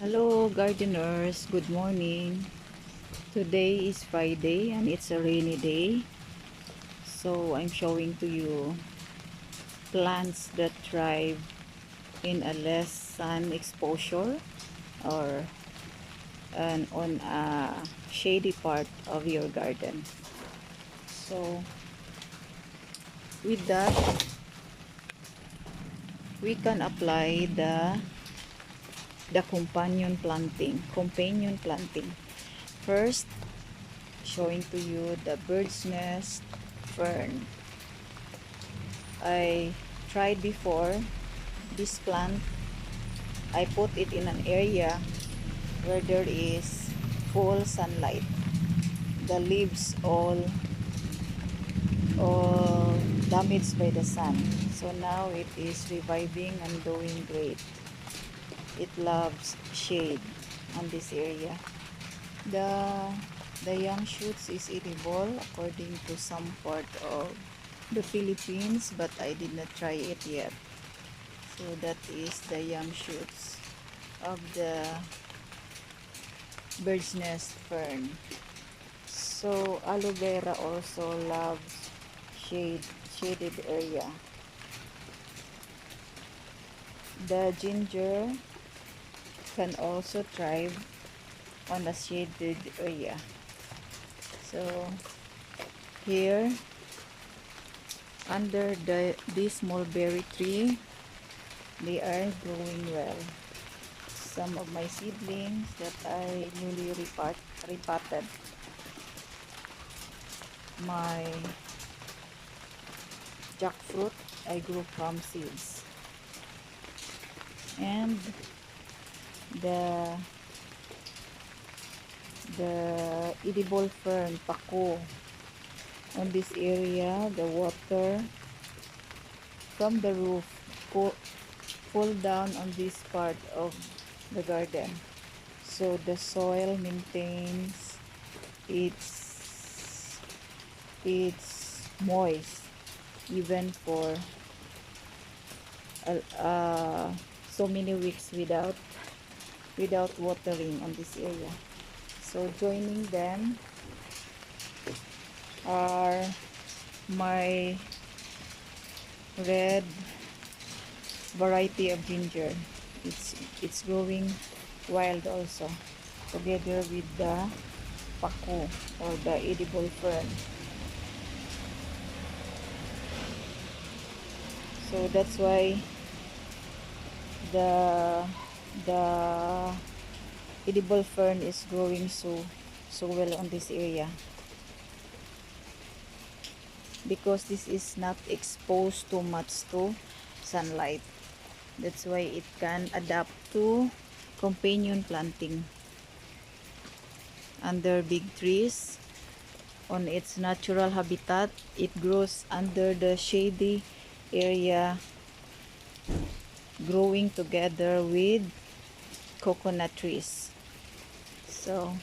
Hello gardeners, good morning. Today is Friday and it's a rainy day. So I'm showing to you plants that thrive in a less sun exposure or on a shady part of your garden. So with that, we can apply the companion planting. First, showing to you the bird's nest fern. I tried before this plant. I put it in an area where there is full sunlight. The leaves all damaged by the sun. So now it is reviving and doing great. It loves shade on this area. The the young shoots is edible according to some part of the Philippines, but I did not try it yet. So that is the young shoots of the bird's nest fern. So aloe vera also loves shaded area. The ginger can also thrive on a shaded area. So here under this mulberry tree, they are growing well. Some of my seedlings that I newly repotted. My jackfruit I grew from seeds. And the edible fern PAKU. On this area, the water from the roof fall down on this part of the garden. So the soil maintains it's moist even for so many weeks without watering on this area. So joining them are my red variety of ginger. It's growing wild also, together with the PAKU or the edible fern. So that's why the edible fern is growing so well on this area, because this is not exposed too much to sunlight. That's why it can adapt to companion planting under big trees. On its natural habitat, it grows under the shady area, growing together with coconut trees. So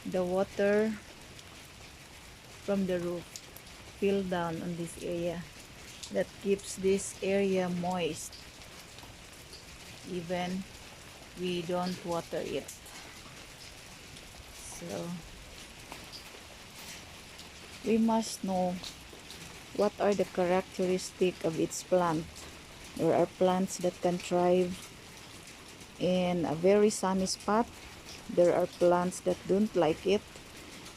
the water from the roof fill down on this area. That keeps this area moist even we don't water it. So we must know what are the characteristics of its plant. There are plants that can thrive in a very sunny spot. There are plants that don't like it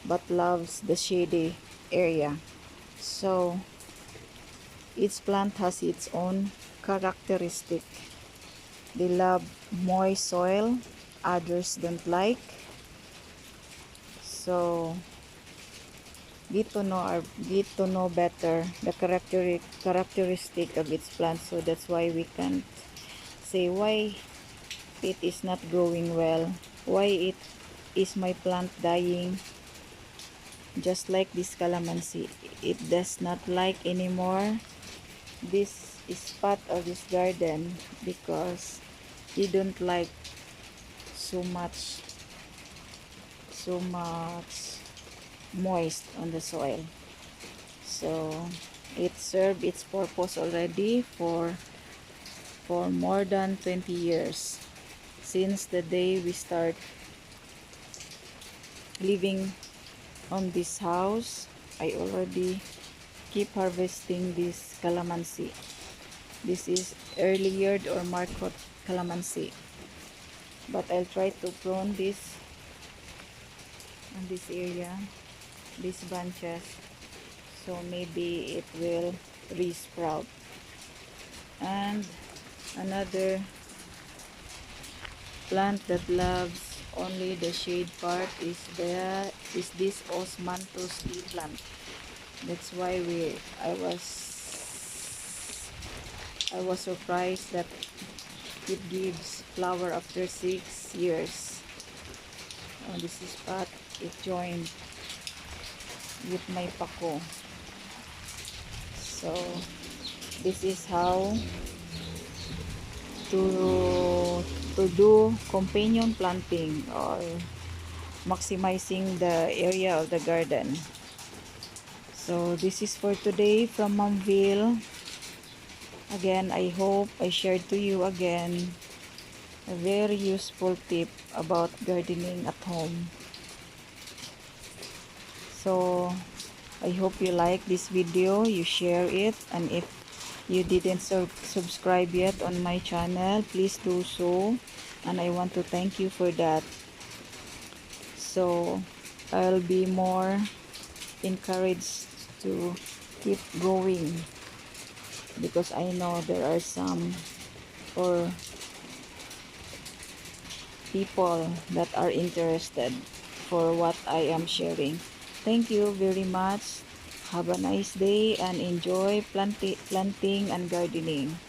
but loves the shady area. So each plant has its own characteristic. They love moist soil, others don't like. So get to know better the characteristic of its plant. So that's why we can't say why it is not growing well, why it is my plant dying. Just like this calamansi, it does not like anymore this spot of this garden because they don't like so much moist on the soil. So it served its purpose already for more than 20 years. Since the day we start living on this house, I already keep harvesting this calamansi. This is early yeared or market calamansi. But I'll try to prune this on this area, these branches, so maybe it will re-sprout. And another plant that loves only the shade part is this osmanthus tea plant. That's why I was surprised that it gives flower after 6 years. On this spot, it joined with my PAKU. So this is how to do companion planting or maximizing the area of the garden. So this is for today from Momville. Again, I hope I shared to you again a very useful tip about gardening at home. So I hope you like this video, you share it, and if you didn't subscribe yet on my channel, please do so, and I want to thank you for that. So I'll be more encouraged to keep going, because I know there are some or people that are interested for what I am sharing. Thank you very much. Have a nice day and enjoy planting and gardening.